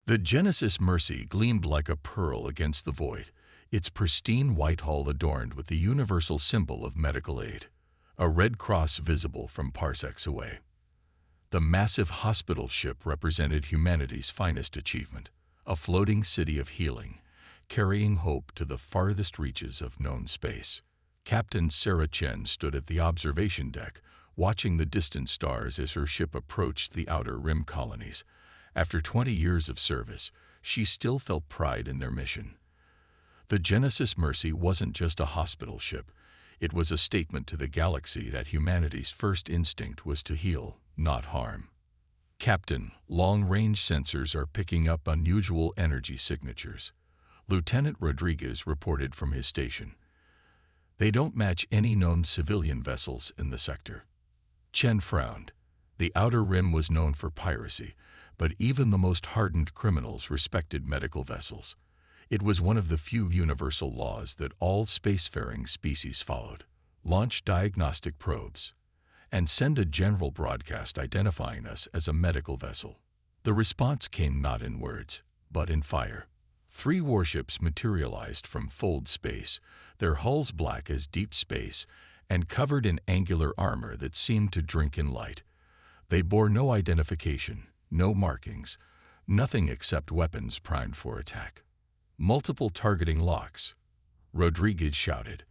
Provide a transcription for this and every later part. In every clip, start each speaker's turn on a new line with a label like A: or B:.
A: The Genesis Mercy gleamed like a pearl against the void, its pristine white hull adorned with the universal symbol of medical aid, a red cross visible from parsecs away. The massive hospital ship represented humanity's finest achievement, a floating city of healing, carrying hope to the farthest reaches of known space. Captain Sarah Chen stood at the observation deck, watching the distant stars as her ship approached the outer rim colonies. After 20 years of service, she still felt pride in their mission. The Genesis Mercy wasn't just a hospital ship. It was a statement to the galaxy that humanity's first instinct was to heal, not harm. Captain, long-range sensors are picking up unusual energy signatures. Lieutenant Rodriguez reported from his station. They don't match any known civilian vessels in the sector. Chen frowned. The outer rim was known for piracy, but even the most hardened criminals respected medical vessels. It was one of the few universal laws that all spacefaring species followed. Launch diagnostic probes and send a general broadcast identifying us as a medical vessel. The response came not in words, but in fire. 3 warships materialized from fold space, their hulls black as deep space and covered in angular armor that seemed to drink in light. They bore no identification, no markings, nothing except weapons primed for attack. Multiple targeting locks. Rodriguez shouted.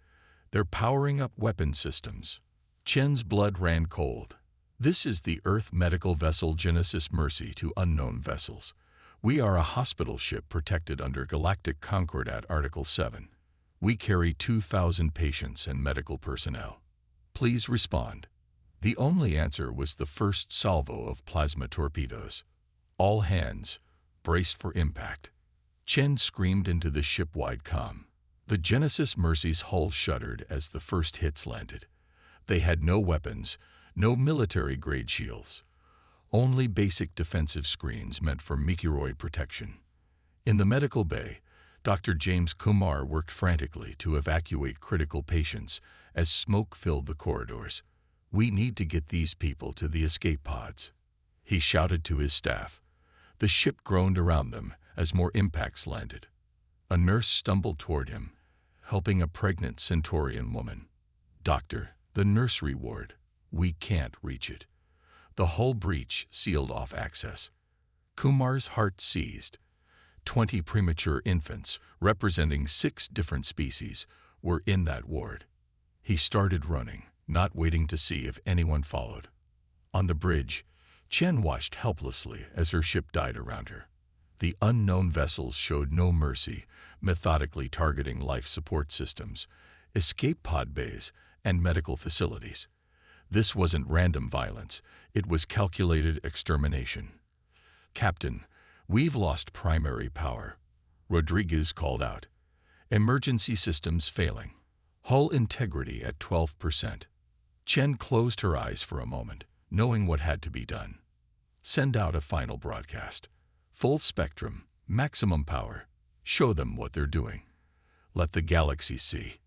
A: They're powering up weapon systems. Chen's blood ran cold. This is the Earth medical vessel Genesis Mercy to unknown vessels. We are a hospital ship protected under Galactic Concordat Article 7. We carry 2,000 patients and medical personnel. Please respond. The only answer was the first salvo of plasma torpedoes. All hands, braced for impact. Chen screamed into the ship-wide comm. The Genesis Mercy's hull shuddered as the first hits landed. They had no weapons, no military-grade shields. Only basic defensive screens meant for meteoroid protection. In the medical bay, Dr. James Kumar worked frantically to evacuate critical patients as smoke filled the corridors. We need to get these people to the escape pods, he shouted to his staff. The ship groaned around them as more impacts landed. A nurse stumbled toward him, helping a pregnant Centaurian woman. Doctor, the nursery ward. We can't reach it. The hull breach sealed off access. Kumar's heart seized. 20 premature infants, representing 6 different species, were in that ward. He started running, not waiting to see if anyone followed. On the bridge, Chen watched helplessly as her ship died around her. The unknown vessels showed no mercy, methodically targeting life support systems, escape pod bays, and medical facilities. This wasn't random violence, it was calculated extermination. Captain, we've lost primary power, Rodriguez called out. Emergency systems failing. Hull integrity at 12%. Chen closed her eyes for a moment, knowing what had to be done. Send out a final broadcast. Full spectrum, maximum power. Show them what they're doing. Let the galaxy see.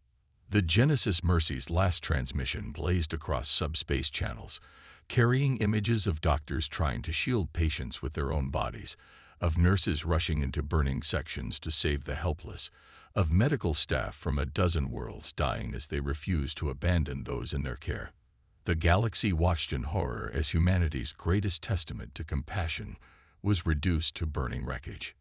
A: The Genesis Mercy's last transmission blazed across subspace channels, carrying images of doctors trying to shield patients with their own bodies, of nurses rushing into burning sections to save the helpless, of medical staff from a dozen worlds dying as they refused to abandon those in their care. The galaxy watched in horror as humanity's greatest testament to compassion was reduced to burning wreckage.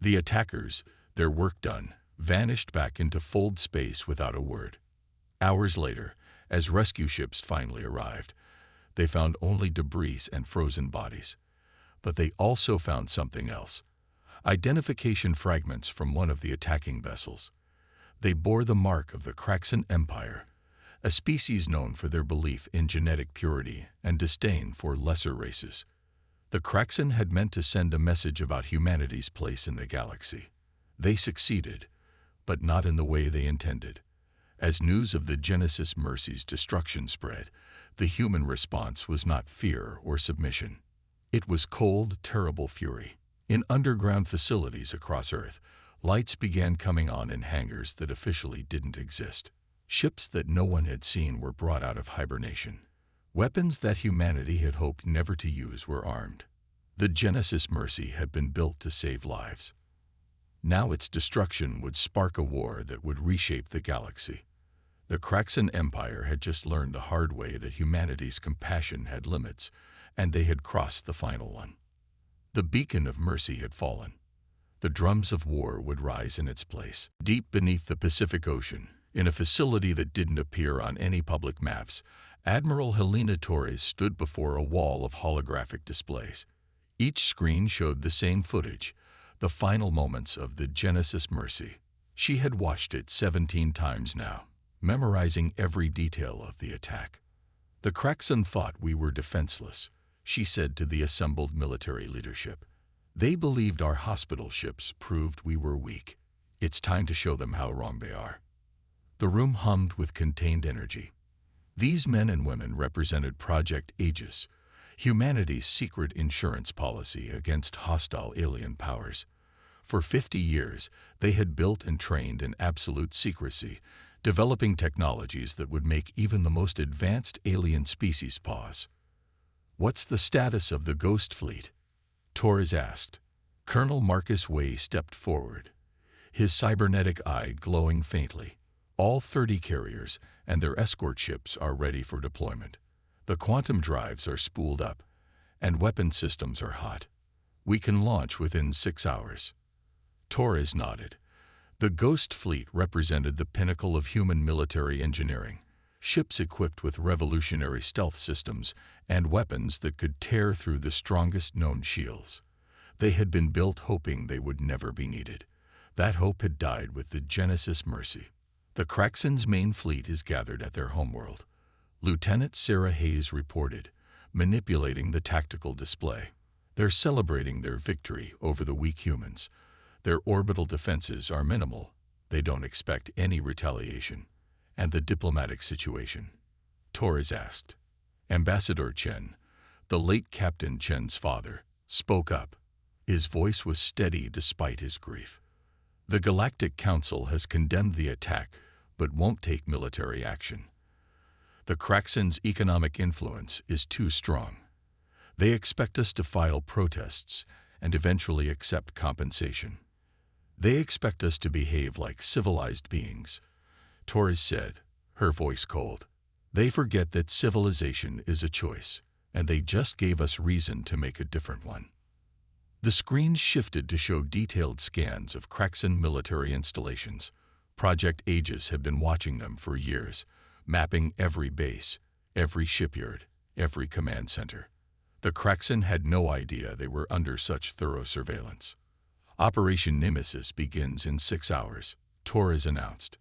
A: The attackers, their work done, vanished back into fold space without a word. Hours later, as rescue ships finally arrived, they found only debris and frozen bodies. But they also found something else. Identification fragments from one of the attacking vessels. They bore the mark of the Kraxan Empire, a species known for their belief in genetic purity and disdain for lesser races. The Kraxan had meant to send a message about humanity's place in the galaxy. They succeeded, but not in the way they intended. As news of the Genesis Mercy's destruction spread, the human response was not fear or submission. It was cold, terrible fury. In underground facilities across Earth, lights began coming on in hangars that officially didn't exist. Ships that no one had seen were brought out of hibernation. Weapons that humanity had hoped never to use were armed. The Genesis Mercy had been built to save lives. Now its destruction would spark a war that would reshape the galaxy. The Kraxan Empire had just learned the hard way that humanity's compassion had limits, and they had crossed the final one. The beacon of mercy had fallen. The drums of war would rise in its place. Deep beneath the Pacific Ocean, in a facility that didn't appear on any public maps, Admiral Helena Torres stood before a wall of holographic displays. Each screen showed the same footage, the final moments of the Genesis Mercy. She had watched it 17 times now, memorizing every detail of the attack. The Kraxan thought we were defenseless, she said to the assembled military leadership. They believed our hospital ships proved we were weak. It's time to show them how wrong they are. The room hummed with contained energy. These men and women represented Project Aegis, humanity's secret insurance policy against hostile alien powers. For 50 years, they had built and trained in absolute secrecy, developing technologies that would make even the most advanced alien species pause. "What's the status of the Ghost Fleet?" Torres asked. Colonel Marcus Way stepped forward, his cybernetic eye glowing faintly. "All 30 carriers and their escort ships are ready for deployment. The quantum drives are spooled up, and weapon systems are hot. We can launch within 6 hours." Torres nodded. The Ghost Fleet represented the pinnacle of human military engineering, ships equipped with revolutionary stealth systems and weapons that could tear through the strongest known shields. They had been built hoping they would never be needed. That hope had died with the Genesis Mercy. "The Kraxan's main fleet is gathered at their homeworld," Lieutenant Sarah Hayes reported, manipulating the tactical display. "They're celebrating their victory over the weak humans. Their orbital defenses are minimal. They don't expect any retaliation." "And the diplomatic situation?" Torres asked. Ambassador Chen, the late Captain Chen's father, spoke up. His voice was steady despite his grief. "The Galactic Council has condemned the attack, but won't take military action. The Kraxan's economic influence is too strong. They expect us to file protests and eventually accept compensation. They expect us to behave like civilized beings," Torres said, her voice cold. "They forget that civilization is a choice, and they just gave us reason to make a different one." The screens shifted to show detailed scans of Kraxan military installations. Project Aegis had been watching them for years, mapping every base, every shipyard, every command center. The Kraxan had no idea they were under such thorough surveillance. "Operation Nemesis begins in 6 hours, Torres announced.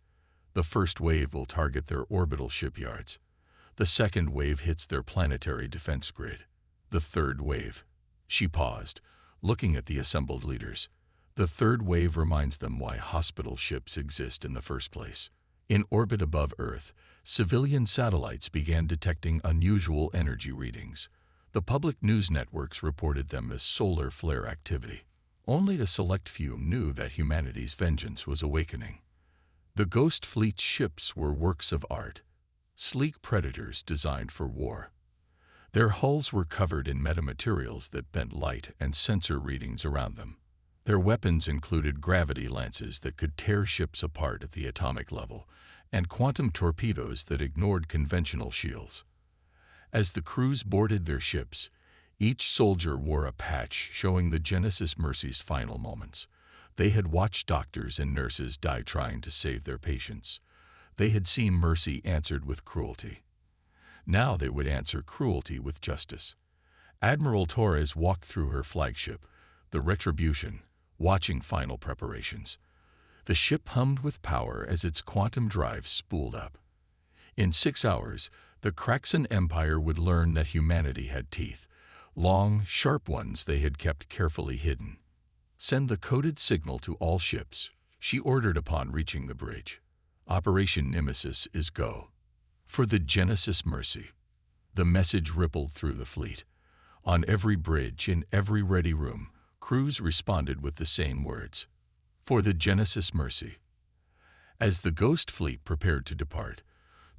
A: "The first wave will target their orbital shipyards. The second wave hits their planetary defense grid. The third wave—" She paused, looking at the assembled leaders. "The third wave reminds them why hospital ships exist in the first place." In orbit above Earth, civilian satellites began detecting unusual energy readings. The public news networks reported them as solar flare activity. Only a select few knew that humanity's vengeance was awakening. The Ghost Fleet's ships were works of art, sleek predators designed for war. Their hulls were covered in metamaterials that bent light and sensor readings around them. Their weapons included gravity lances that could tear ships apart at the atomic level, and quantum torpedoes that ignored conventional shields. As the crews boarded their ships, each soldier wore a patch showing the Genesis Mercy's final moments. They had watched doctors and nurses die trying to save their patients. They had seen mercy answered with cruelty. Now they would answer cruelty with justice. Admiral Torres walked through her flagship, the Retribution, watching final preparations. The ship hummed with power as its quantum drives spooled up. In 6 hours, the Kraxan Empire would learn that humanity had teeth, long, sharp ones they had kept carefully hidden. "Send the coded signal to all ships," she ordered upon reaching the bridge. "Operation Nemesis is go." For the Genesis Mercy. The message rippled through the fleet. On every bridge, in every ready room, crews responded with the same words. For the Genesis Mercy. As the Ghost Fleet prepared to depart,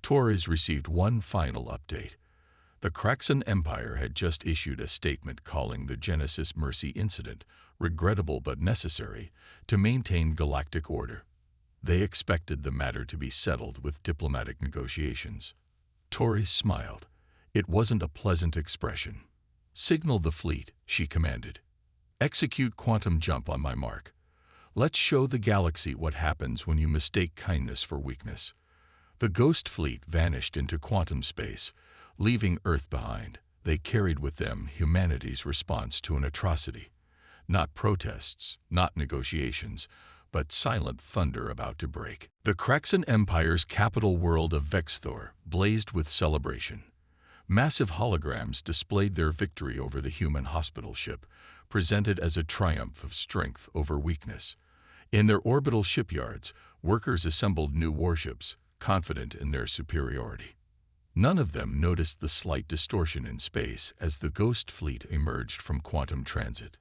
A: Torres received one final update. The Kraxan Empire had just issued a statement calling the Genesis Mercy incident regrettable but necessary to maintain galactic order. They expected the matter to be settled with diplomatic negotiations. Storie smiled. It wasn't a pleasant expression. "Signal the fleet," she commanded. "Execute quantum jump on my mark. Let's show the galaxy what happens when you mistake kindness for weakness." The Ghost Fleet vanished into quantum space, leaving Earth behind. They carried with them humanity's response to an atrocity. Not protests, not negotiations, but silent thunder about to break. The Kraxan Empire's capital world of Vexthor blazed with celebration. Massive holograms displayed their victory over the human hospital ship, presented as a triumph of strength over weakness. In their orbital shipyards, workers assembled new warships, confident in their superiority. None of them noticed the slight distortion in space as the Ghost Fleet emerged from quantum transit.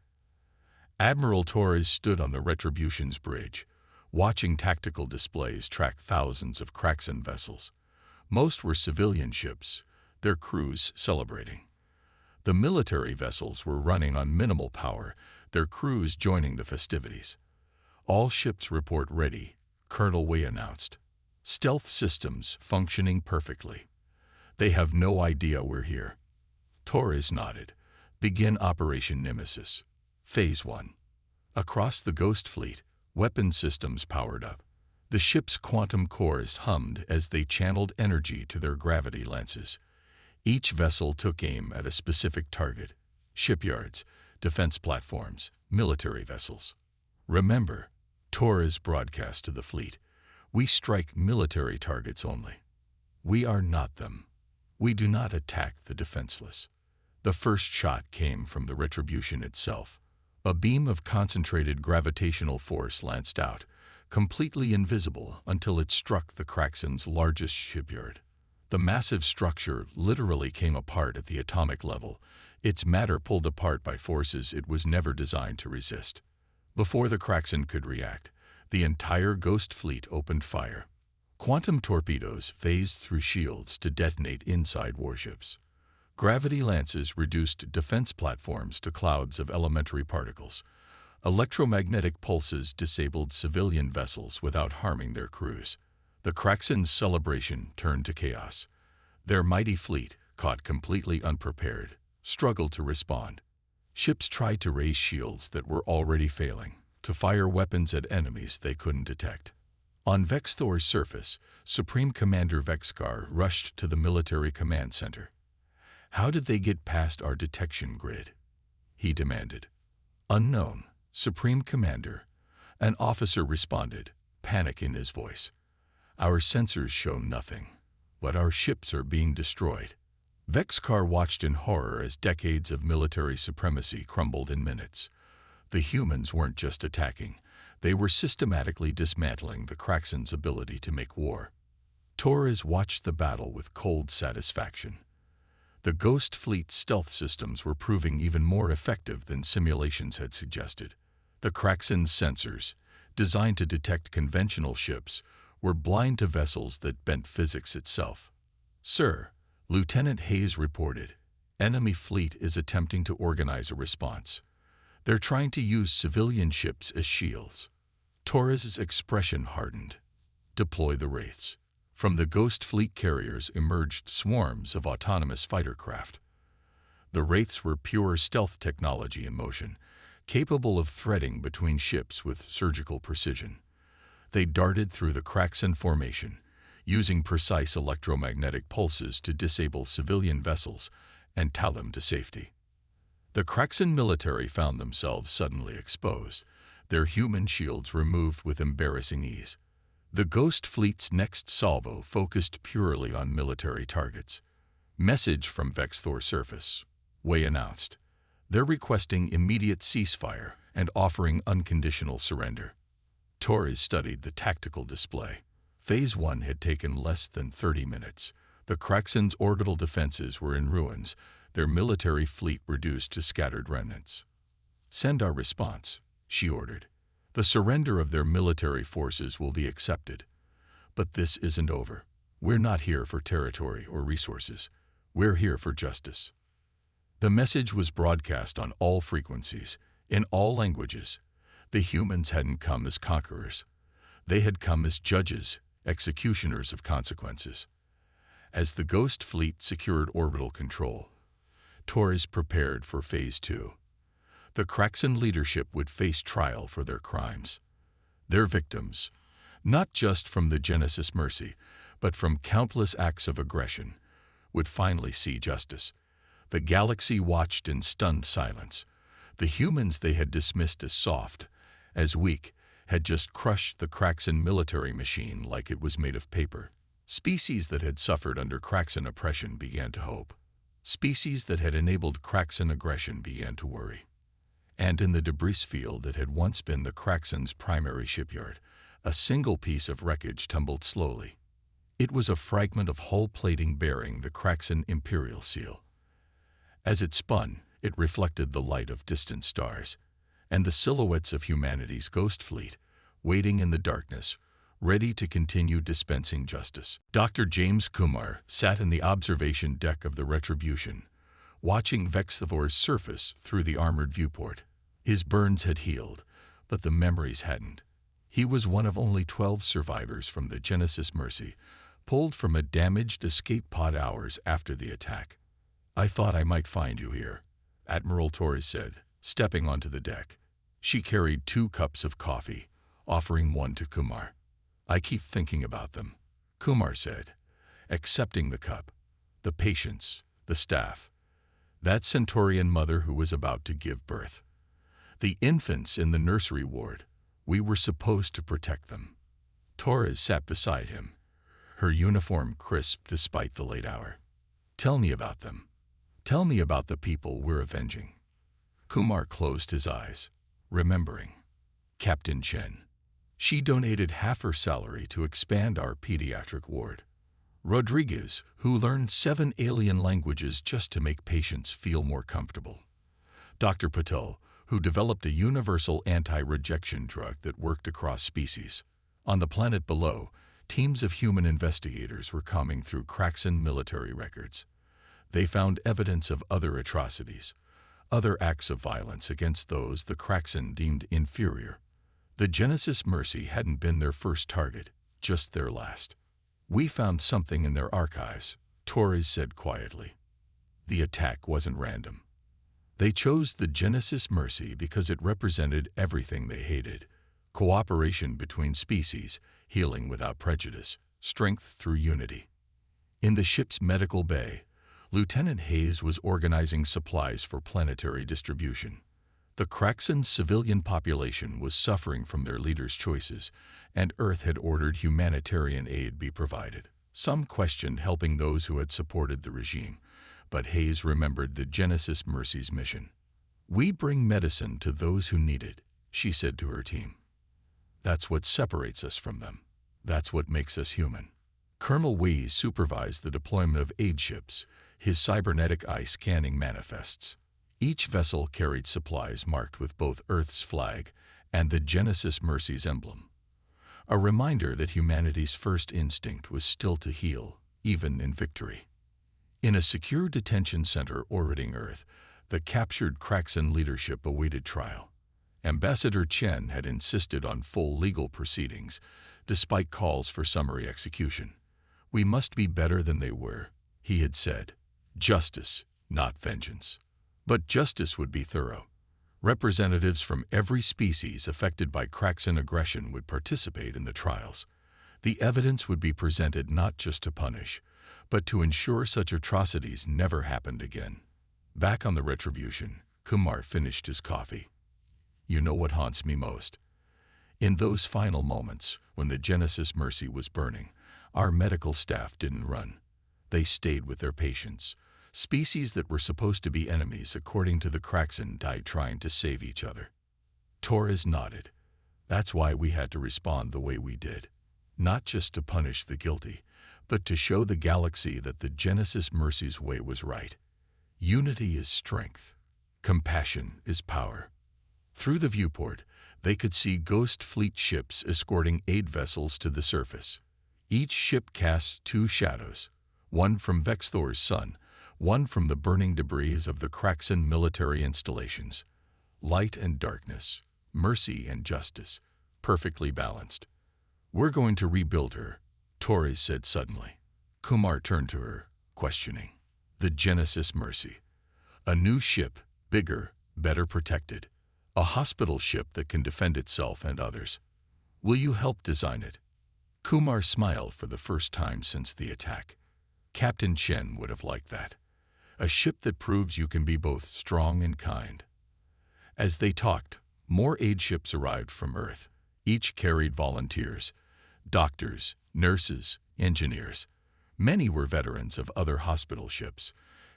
A: Admiral Torres stood on the Retribution's bridge, watching tactical displays track thousands of Kraxan vessels. Most were civilian ships, their crews celebrating. The military vessels were running on minimal power, their crews joining the festivities. "All ships report ready," Colonel Wei announced. "Stealth systems functioning perfectly. They have no idea we're here." Torres nodded. "Begin Operation Nemesis. Phase 1. Across the Ghost Fleet, weapon systems powered up. The ship's quantum cores hummed as they channeled energy to their gravity lenses. Each vessel took aim at a specific target: shipyards, defense platforms, military vessels. "Remember," Torres broadcast to the fleet, "we strike military targets only. We are not them. We do not attack the defenseless." The first shot came from the Retribution itself. A beam of concentrated gravitational force lanced out, completely invisible until it struck the Kraxan's largest shipyard. The massive structure literally came apart at the atomic level, its matter pulled apart by forces it was never designed to resist. Before the Kraxan could react, the entire Ghost Fleet opened fire. Quantum torpedoes phased through shields to detonate inside warships. Gravity lances reduced defense platforms to clouds of elementary particles. Electromagnetic pulses disabled civilian vessels without harming their crews. The Kraxan's celebration turned to chaos. Their mighty fleet, caught completely unprepared, struggled to respond. Ships tried to raise shields that were already failing, to fire weapons at enemies they couldn't detect. On Vexthor's surface, Supreme Commander Vexkar rushed to the military command center. "How did they get past our detection grid?" he demanded. "Unknown, Supreme Commander," an officer responded, panic in his voice. "Our sensors show nothing, but our ships are being destroyed." Vexkar watched in horror as decades of military supremacy crumbled in minutes. The humans weren't just attacking, they were systematically dismantling the Kraxan's ability to make war. Torres watched the battle with cold satisfaction. The Ghost Fleet's stealth systems were proving even more effective than simulations had suggested. The Kraxan's sensors, designed to detect conventional ships, were blind to vessels that bent physics itself. "Sir," Lieutenant Hayes reported, "enemy fleet is attempting to organize a response. They're trying to use civilian ships as shields." Torres's expression hardened. "Deploy the Wraiths." From the Ghost Fleet carriers emerged swarms of autonomous fighter craft. The Wraiths were pure stealth technology in motion, capable of threading between ships with surgical precision. They darted through the Kraxan formation, using precise electromagnetic pulses to disable civilian vessels and tow them to safety. The Kraxan military found themselves suddenly exposed, their human shields removed with embarrassing ease. The Ghost Fleet's next salvo focused purely on military targets. "Message from Vexthor surface," Wei announced. "They're requesting immediate ceasefire and offering unconditional surrender." Torres studied the tactical display. Phase 1 had taken less than 30 minutes. The Kraxan's orbital defenses were in ruins, their military fleet reduced to scattered remnants. "Send our response," she ordered. "The surrender of their military forces will be accepted. But this isn't over. We're not here for territory or resources. We're here for justice. The message was broadcast on all frequencies, in all languages. The humans hadn't come as conquerors. They had come as judges, executioners of consequences. As the Ghost Fleet secured orbital control, Torres prepared for Phase 2. The Kraxan leadership would face trial for their crimes. Their victims, not just from the Genesis Mercy, but from countless acts of aggression, would finally see justice. The galaxy watched in stunned silence. The humans they had dismissed as soft, as weak, had just crushed the Kraxan military machine like it was made of paper. Species that had suffered under Kraxan oppression began to hope. Species that had enabled Kraxan aggression began to worry. And in the debris field that had once been the Kraxan's primary shipyard, a single piece of wreckage tumbled slowly. It was a fragment of hull plating bearing the Kraxan Imperial seal. As it spun, it reflected the light of distant stars, and the silhouettes of humanity's ghost fleet, waiting in the darkness, ready to continue dispensing justice. Dr. James Kumar sat in the observation deck of the Retribution, watching Vexthavor's surface through the armored viewport. His burns had healed, but the memories hadn't. He was one of only 12 survivors from the Genesis Mercy, pulled from a damaged escape pod hours after the attack. "I thought I might find you here," Admiral Torres said, stepping onto the deck. She carried 2 cups of coffee, offering one to Kumar. "I keep thinking about them," Kumar said, accepting the cup. The patients, the staff, that Centaurian mother who was about to give birth. The infants in the nursery ward. We were supposed to protect them. Torres sat beside him, her uniform crisp despite the late hour. "Tell me about them. Tell me about the people we're avenging." Kumar closed his eyes, remembering. Captain Chen. She donated half her salary to expand our pediatric ward. Rodriguez, who learned 7 alien languages just to make patients feel more comfortable. Dr. Patel, who developed a universal anti-rejection drug that worked across species. On the planet below, teams of human investigators were combing through Kraxan military records. They found evidence of other atrocities, other acts of violence against those the Kraxan deemed inferior. The Genesis Mercy hadn't been their first target, just their last. "We found something in their archives," Torres said quietly. The attack wasn't random. They chose the Genesis Mercy because it represented everything they hated: cooperation between species, healing without prejudice, strength through unity. In the ship's medical bay, Lieutenant Hayes was organizing supplies for planetary distribution. The Kraxan civilian population was suffering from their leaders' choices, and Earth had ordered humanitarian aid be provided. Some questioned helping those who had supported the regime, but Hayes remembered the Genesis Mercy's mission. "We bring medicine to those who need it," she said to her team. "That's what separates us from them. That's what makes us human." Colonel Weiss supervised the deployment of aid ships, his cybernetic eye scanning manifests. Each vessel carried supplies marked with both Earth's flag and the Genesis Mercy's emblem. A reminder that humanity's first instinct was still to heal, even in victory. In a secure detention center orbiting Earth, the captured Kraxan leadership awaited trial. Ambassador Chen had insisted on full legal proceedings, despite calls for summary execution. "We must be better than they were," he had said. "Justice, not vengeance." But justice would be thorough. Representatives from every species affected by Kraxan aggression would participate in the trials. The evidence would be presented not just to punish, but to ensure such atrocities never happened again. Back on the Retribution, Kumar finished his coffee. "You know what haunts me most? In those final moments, when the Genesis Mercy was burning, our medical staff didn't run. They stayed with their patients. Species that were supposed to be enemies, according to the Kraxan, died trying to save each other." Torres nodded. "That's why we had to respond the way we did. Not just to punish the guilty, but to show the galaxy that the Genesis Mercy's way was right. Unity is strength. Compassion is power." Through the viewport, they could see Ghost Fleet ships escorting aid vessels to the surface. Each ship cast 2 shadows, one from Vexthor's sun, one from the burning debris of the Kraxan military installations. Light and darkness, mercy and justice, perfectly balanced. "We're going to rebuild her," Torres said suddenly. Kumar turned to her, questioning. "The Genesis Mercy. A new ship, bigger, better protected. A hospital ship that can defend itself and others. Will you help design it?" Kumar smiled for the first time since the attack. Captain Chen would have liked that. A ship that proves you can be both strong and kind. As they talked, more aid ships arrived from Earth. Each carried volunteers, doctors, nurses, engineers. Many were veterans of other hospital ships,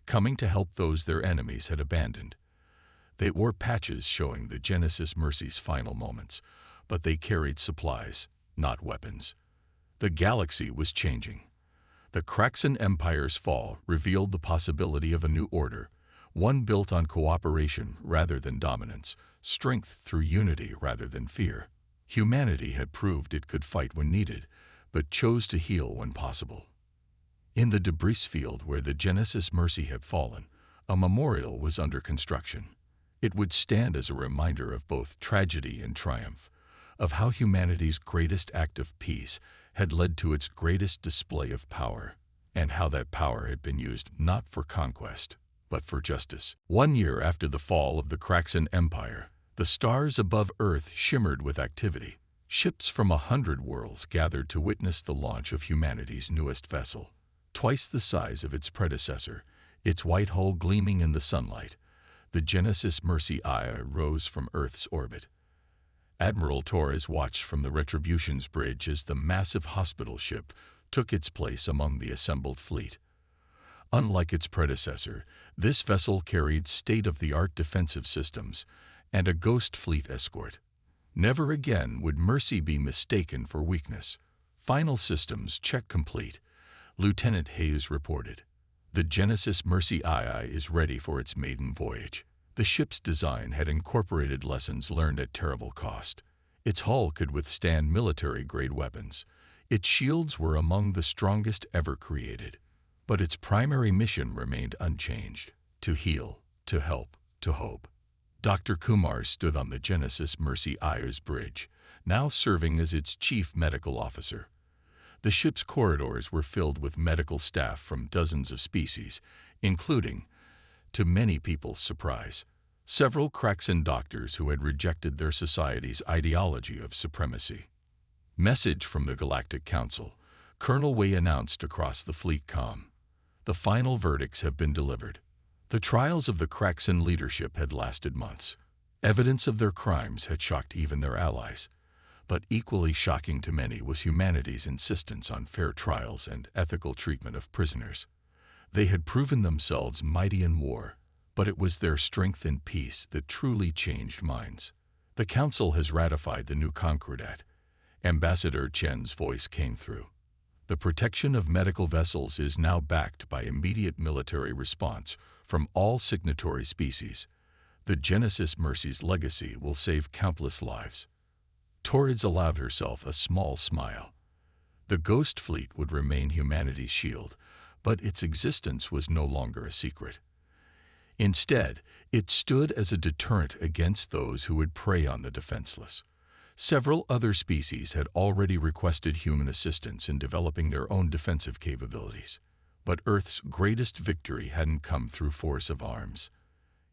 A: coming to help those their enemies had abandoned. They wore patches showing the Genesis Mercy's final moments, but they carried supplies, not weapons. The galaxy was changing. The Kraxan Empire's fall revealed the possibility of a new order, one built on cooperation rather than dominance, strength through unity rather than fear. Humanity had proved it could fight when needed, but chose to heal when possible. In the debris field where the Genesis Mercy had fallen, a memorial was under construction. It would stand as a reminder of both tragedy and triumph, of how humanity's greatest act of peace had led to its greatest display of power, and how that power had been used not for conquest, but for justice. 1 year after the fall of the Kraxan Empire, the stars above Earth shimmered with activity. Ships from 100 worlds gathered to witness the launch of humanity's newest vessel. Twice the size of its predecessor, its white hull gleaming in the sunlight, the Genesis Mercy Aya rose from Earth's orbit. Admiral Torres watched from the Retribution's bridge as the massive hospital ship took its place among the assembled fleet. Unlike its predecessor, this vessel carried state-of-the-art defensive systems and a ghost fleet escort. Never again would Mercy be mistaken for weakness. "Final systems check complete," Lieutenant Hayes reported. "The Genesis Mercy II is ready for its maiden voyage." The ship's design had incorporated lessons learned at terrible cost. Its hull could withstand military-grade weapons. Its shields were among the strongest ever created. But its primary mission remained unchanged: to heal, to help, to hope. Dr. Kumar stood on the Genesis Mercy I's bridge, now serving as its chief medical officer. The ship's corridors were filled with medical staff from dozens of species, including, to many people's surprise, several Kraxan doctors who had rejected their society's ideology of supremacy. "Message from the Galactic Council," Colonel Wei announced across the fleet comm. "The final verdicts have been delivered." The trials of the Kraxan leadership had lasted months. Evidence of their crimes had shocked even their allies. But equally shocking to many was humanity's insistence on fair trials and ethical treatment of prisoners. They had proven themselves mighty in war, but it was their strength in peace that truly changed minds. "The Council has ratified the new Concordat." Ambassador Chen's voice came through. "The protection of medical vessels is now backed by immediate military response from all signatory species. The Genesis Mercy's legacy will save countless lives." Torres allowed herself a small smile. The Ghost Fleet would remain humanity's shield, but its existence was no longer a secret. Instead, it stood as a deterrent against those who would prey on the defenseless. Several other species had already requested human assistance in developing their own defensive capabilities. But Earth's greatest victory hadn't come through force of arms.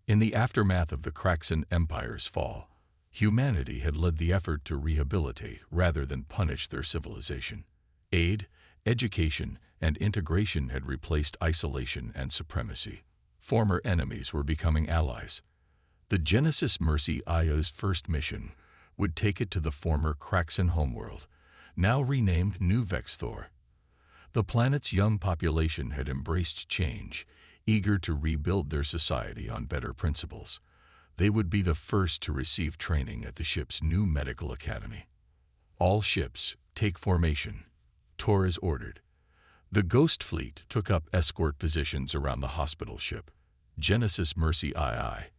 A: In the aftermath of the Kraxan Empire's fall, humanity had led the effort to rehabilitate rather than punish their civilization. Aid, education, and integration had replaced isolation and supremacy. Former enemies were becoming allies. The Genesis Mercy I's first mission would take it to the former Kraxan homeworld, now renamed New Vexthor. The planet's young population had embraced change, eager to rebuild their society on better principles. They would be the first to receive training at the ship's new medical academy. "All ships, take formation," Torres ordered. The Ghost Fleet took up escort positions around the hospital ship. "Genesis Mercy II,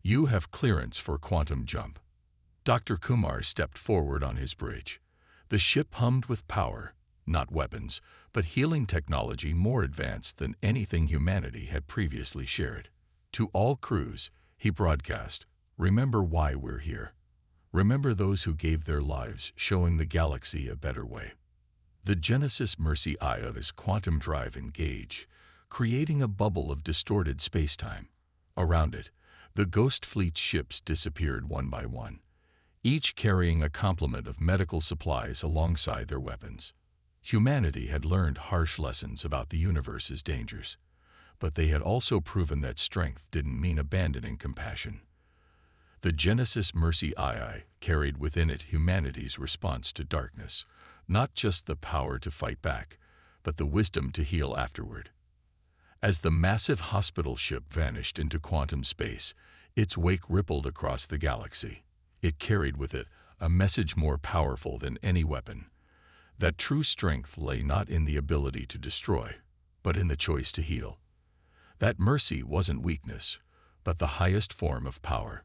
A: you have clearance for quantum jump." Dr. Kumar stepped forward on his bridge. The ship hummed with power, not weapons, but healing technology more advanced than anything humanity had previously shared. To all crews, he broadcast, "Remember why we're here. Remember those who gave their lives showing the galaxy a better way." The Genesis Mercy eye of his quantum drive engage, creating a bubble of distorted spacetime. Around it, the Ghost Fleet's ships disappeared one by one, each carrying a complement of medical supplies alongside their weapons. Humanity had learned harsh lessons about the universe's dangers, but they had also proven that strength didn't mean abandoning compassion. The Genesis Mercy II carried within it humanity's response to darkness, not just the power to fight back, but the wisdom to heal afterward. As the massive hospital ship vanished into quantum space, its wake rippled across the galaxy. It carried with it a message more powerful than any weapon, that true strength lay not in the ability to destroy, but in the choice to heal. That mercy wasn't weakness, but the highest form of power.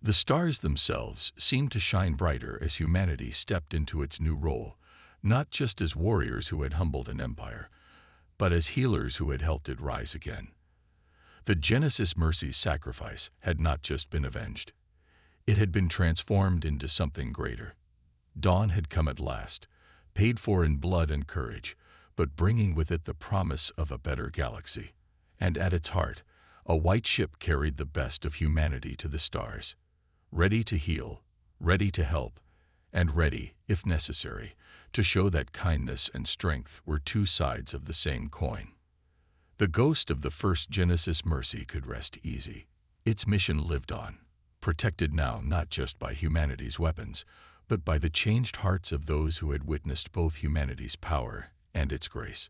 A: The stars themselves seemed to shine brighter as humanity stepped into its new role, not just as warriors who had humbled an empire, but as healers who had helped it rise again. The Genesis Mercy's sacrifice had not just been avenged. It had been transformed into something greater. Dawn had come at last, paid for in blood and courage, but bringing with it the promise of a better galaxy. And at its heart, a white ship carried the best of humanity to the stars, ready to heal, ready to help, and ready, if necessary, to show that kindness and strength were two sides of the same coin. The ghost of the first Genesis Mercy could rest easy. Its mission lived on, protected now not just by humanity's weapons, but by the changed hearts of those who had witnessed both humanity's power and its grace.